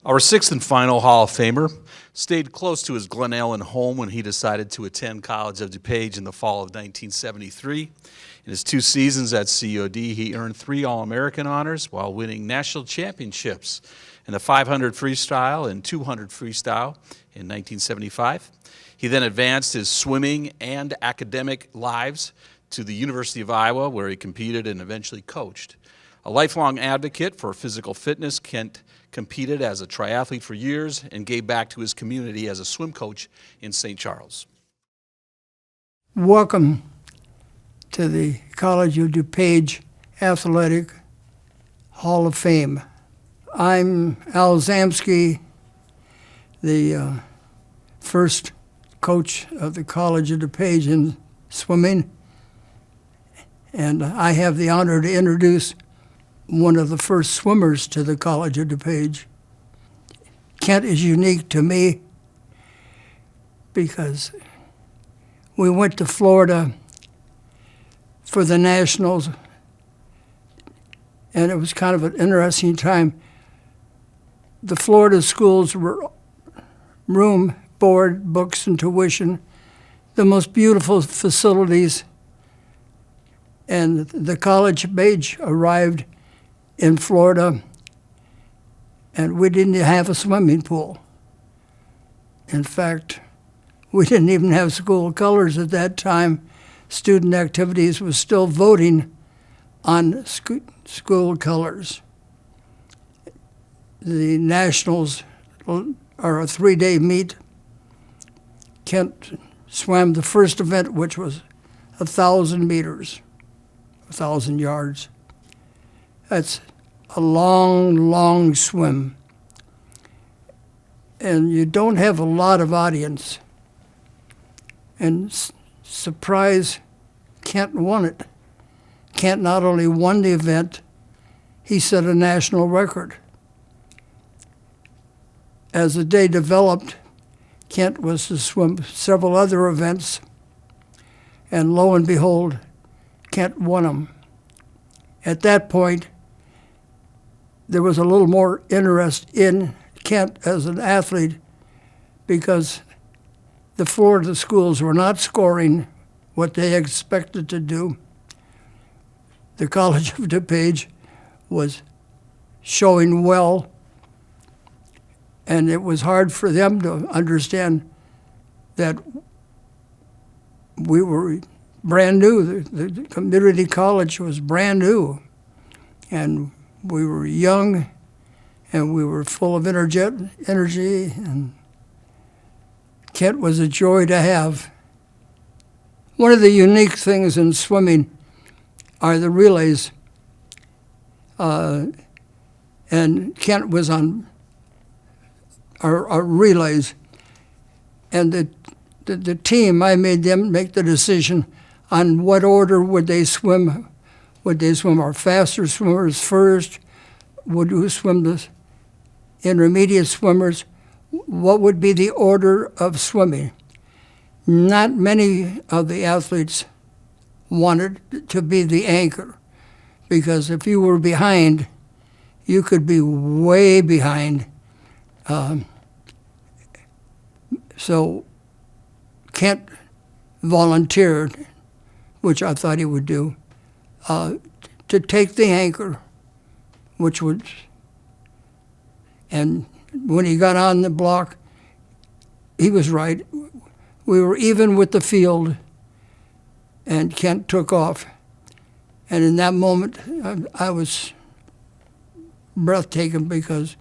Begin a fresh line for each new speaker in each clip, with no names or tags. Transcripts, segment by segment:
Our sixth and final Hall of Famer stayed close to his Glen Ellyn home when he decided to attend College of DuPage in the fall of 1973. In his 2 seasons at COD, he earned 3 All-American honors while winning national championships in the 500 freestyle and 200 freestyle in 1975. He then advanced his swimming and academic lives to the University of Iowa, where he competed and eventually coached. A lifelong advocate for physical fitness, Kent competed as a triathlete for years and gave back to his community as a swim coach in St. Charles.
Welcome to the College of DuPage Athletic Hall of Fame. I'm Al Zamsky, the first coach of the College of DuPage in swimming, and I have the honor to introduce one of the first swimmers to the College of DuPage. Kent is unique to me because we went to Florida for the Nationals, and it was kind of an interesting time. The Florida schools were room, board, books, and tuition, the most beautiful facilities, and the College of DuPage arrived in Florida, and we didn't have a swimming pool. In fact, we didn't even have school colors at that time. Student activities was still voting on school colors. The Nationals are a 3-day meet. Kent swam the first event, which was 1,000 meters, 1,000 yards. That's a long, long swim. And you don't have a lot of audience. And surprise, Kent won it. Kent not only won the event, he set a national record. As the day developed, Kent was to swim several other events, and lo and behold, Kent won them. At that point, there was a little more interest in Kent as an athlete because the Florida schools were not scoring what they expected to do. The College of DuPage was showing well, and it was hard for them to understand that we were brand new. The community college was brand new, and we were young, and we were full of energy, and Kent was a joy to have. One of the unique things in swimming are the relays, and Kent was on our relays, and the team, I made them make the decision on what order would they swim. Would they swim our faster swimmers first? Would you swim the intermediate swimmers? What would be the order of swimming? Not many of the athletes wanted to be the anchor, because if you were behind, you could be way behind. So Kent volunteered, which I thought he would do, to take the anchor, which would, and when he got on the block, he was right. We were even with the field, and Kent took off. And in that moment, I was breathtaking because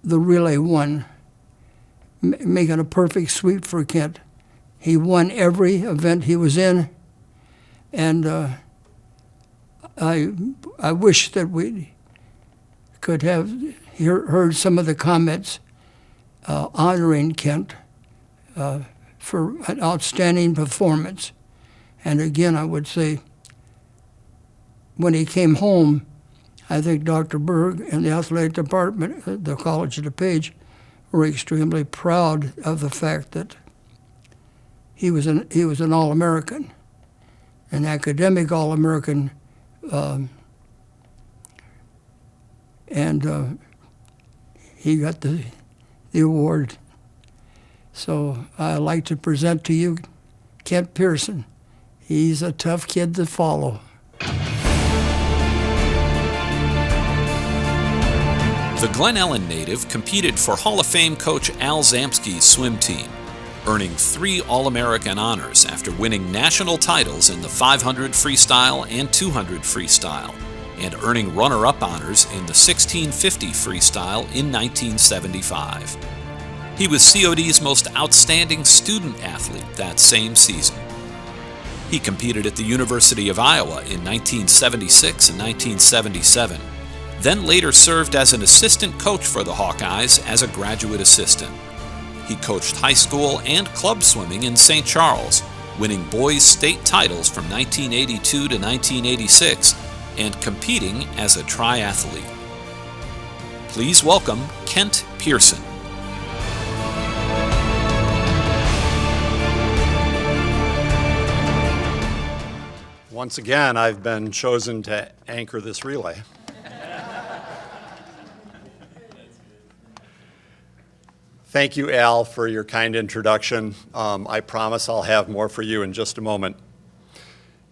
the relay won, making a perfect sweep for Kent. He won every event he was in, and I wish that we could have heard some of the comments honoring Kent for an outstanding performance. And again, I would say, when he came home, I think Dr. Berg and the athletic department at the College of DuPage were extremely proud of the fact that he was an All-American, an academic he got the award. So I'd like to present to you Kent Pearson. He's a tough kid to follow.
The Glen Ellyn native competed for Hall of Fame coach Al Zamsky's swim team, earning 3 All-American honors after winning national titles in the 500 freestyle and 200 freestyle, and earning runner-up honors in the 1650 freestyle in 1975. He was COD's most outstanding student athlete that same season. He competed at the University of Iowa in 1976 and 1977, then later served as an assistant coach for the Hawkeyes as a graduate assistant. He coached high school and club swimming in St. Charles, winning boys' state titles from 1982 to 1986 and competing as a triathlete. Please welcome Kent Pearson.
Once again, I've been chosen to anchor this relay. Thank you, Al, for your kind introduction. I promise I'll have more for you in just a moment.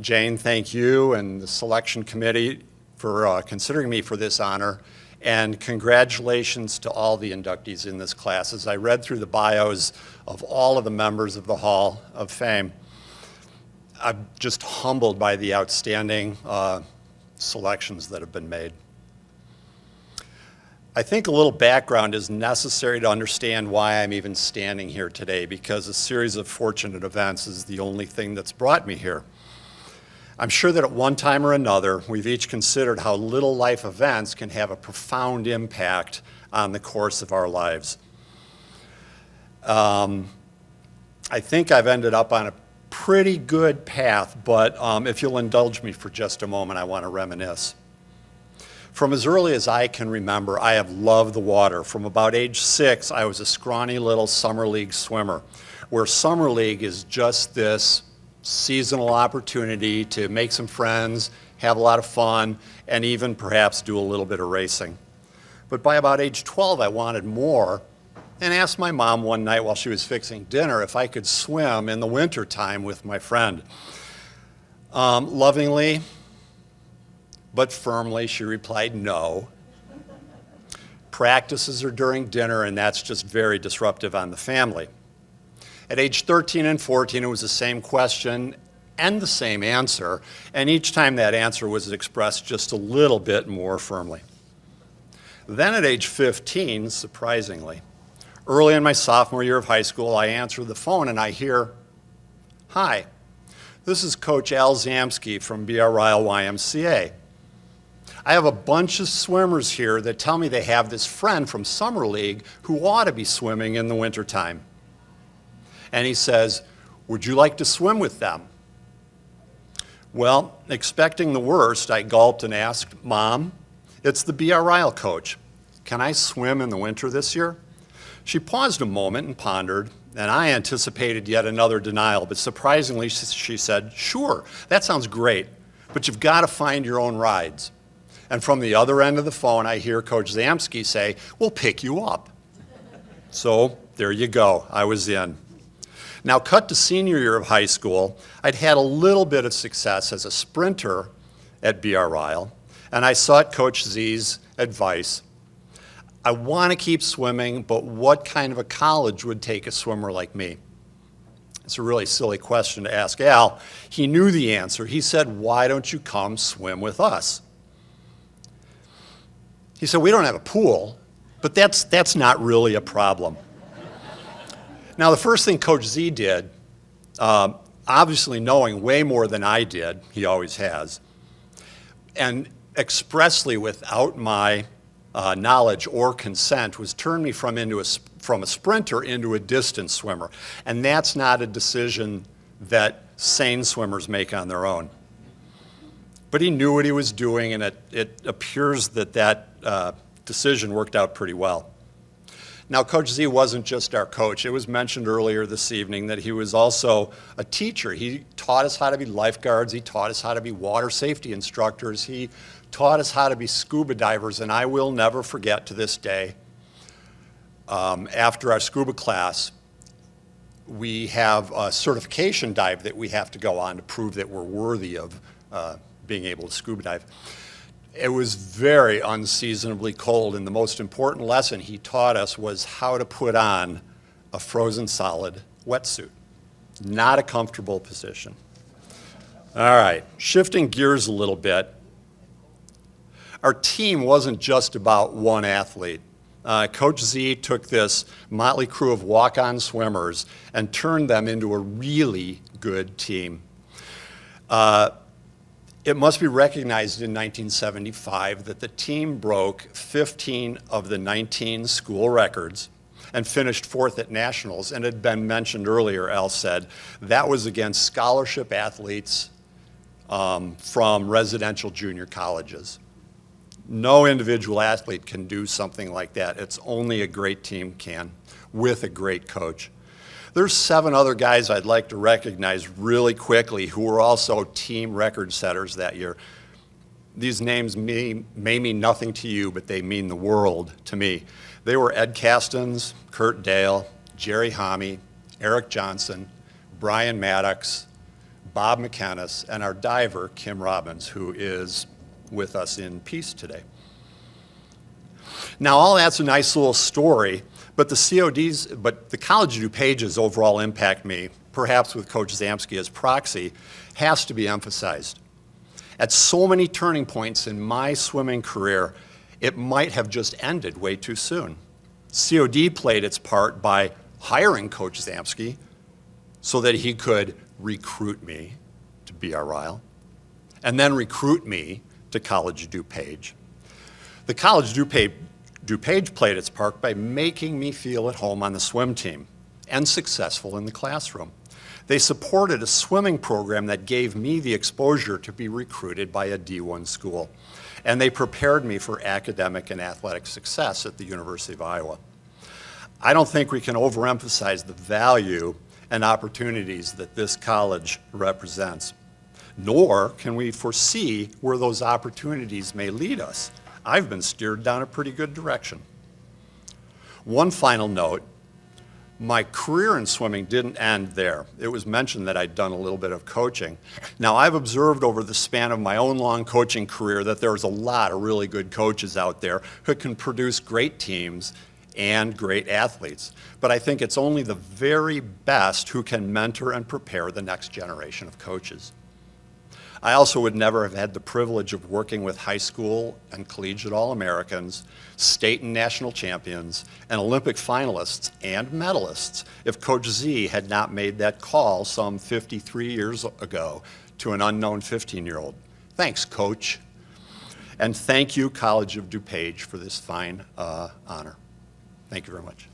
Jane, thank you and the selection committee for considering me for this honor. And congratulations to all the inductees in this class. As I read through the bios of all of the members of the Hall of Fame, I'm just humbled by the outstanding selections that have been made. I think a little background is necessary to understand why I'm even standing here today, because a series of fortunate events is the only thing that's brought me here. I'm sure that at one time or another, we've each considered how little life events can have a profound impact on the course of our lives. I think I've ended up on a pretty good path, but if you'll indulge me for just a moment, I want to reminisce. From as early as I can remember, I have loved the water. From about age 6, I was a scrawny little summer league swimmer, where summer league is just this seasonal opportunity to make some friends, have a lot of fun, and even perhaps do a little bit of racing. But by about age 12, I wanted more, and asked my mom one night while she was fixing dinner if I could swim in the winter time with my friend. Lovingly, but firmly, she replied no. Practices are during dinner, and that's just very disruptive on the family. At age 13 and 14, it was the same question and the same answer, and each time that answer was expressed just a little bit more firmly. Then at age 15, surprisingly, early in my sophomore year of high school, I answer the phone and I hear, "Hi, this is Coach Al Zamsky from BRIL YMCA. I have a bunch of swimmers here that tell me they have this friend from Summer League who ought to be swimming in the wintertime." And he says, "Would you like to swim with them?" Well, expecting the worst, I gulped and asked, "Mom, it's the BRIL coach. Can I swim in the winter this year?" She paused a moment and pondered, and I anticipated yet another denial, but surprisingly, she said, "Sure, that sounds great, but you've got to find your own rides." And from the other end of the phone, I hear Coach Zamsky say, "We'll pick you up." So there you go, I was in. Now, cut to senior year of high school, I'd had a little bit of success as a sprinter at BRIL, and I sought Coach Z's advice. I want to keep swimming, but what kind of a college would take a swimmer like me? It's a really silly question to ask Al. He knew the answer. He said, "Why don't you come swim with us?" He said, "We don't have a pool, but that's not really a problem." Now, the first thing Coach Z did, obviously knowing way more than I did, he always has, and expressly without my knowledge or consent, was turn me from a sprinter into a distance swimmer. And that's not a decision that sane swimmers make on their own. But he knew what he was doing, and it appears that decision worked out pretty well. Now, Coach Z wasn't just our coach. It was mentioned earlier this evening that he was also a teacher. He taught us how to be lifeguards. He taught us how to be water safety instructors. He taught us how to be scuba divers, and I will never forget to this day after our scuba class, we have a certification dive that we have to go on to prove that we're worthy of being able to scuba dive. It was very unseasonably cold, and the most important lesson he taught us was how to put on a frozen solid wetsuit. Not a comfortable position. All right, shifting gears a little bit. Our team wasn't just about one athlete. Coach Z took this motley crew of walk-on swimmers and turned them into a really good team. It must be recognized in 1975 that the team broke 15 of the 19 school records and finished 4th at nationals. And it had been mentioned earlier, Al said, that was against scholarship athletes from residential junior colleges. No individual athlete can do something like that. It's only a great team can, with a great coach. There's 7 other guys I'd like to recognize really quickly who were also team record setters that year. These names may mean nothing to you, but they mean the world to me. They were Ed Castens, Kurt Dale, Jerry Homme, Eric Johnson, Brian Maddox, Bob McKennis, and our diver, Kim Robbins, who is with us in peace today. Now, all that's a nice little story, but the College of DuPage's overall impact me, perhaps with Coach Zamsky as proxy, has to be emphasized. At so many turning points in my swimming career, it might have just ended way too soon. COD played its part by hiring Coach Zamsky so that he could recruit me to BRIL, and then recruit me to College of DuPage. The College of DuPage played its part by making me feel at home on the swim team and successful in the classroom. They supported a swimming program that gave me the exposure to be recruited by a D1 school, and they prepared me for academic and athletic success at the University of Iowa. I don't think we can overemphasize the value and opportunities that this college represents, nor can we foresee where those opportunities may lead us. I've been steered down a pretty good direction. One final note, my career in swimming didn't end there. It was mentioned that I'd done a little bit of coaching. Now, I've observed over the span of my own long coaching career that there's a lot of really good coaches out there who can produce great teams and great athletes. But I think it's only the very best who can mentor and prepare the next generation of coaches. I also would never have had the privilege of working with high school and collegiate All-Americans, state and national champions, and Olympic finalists and medalists if Coach Z had not made that call some 53 years ago to an unknown 15-year-old. Thanks, Coach. And thank you, College of DuPage, for this fine honor. Thank you very much.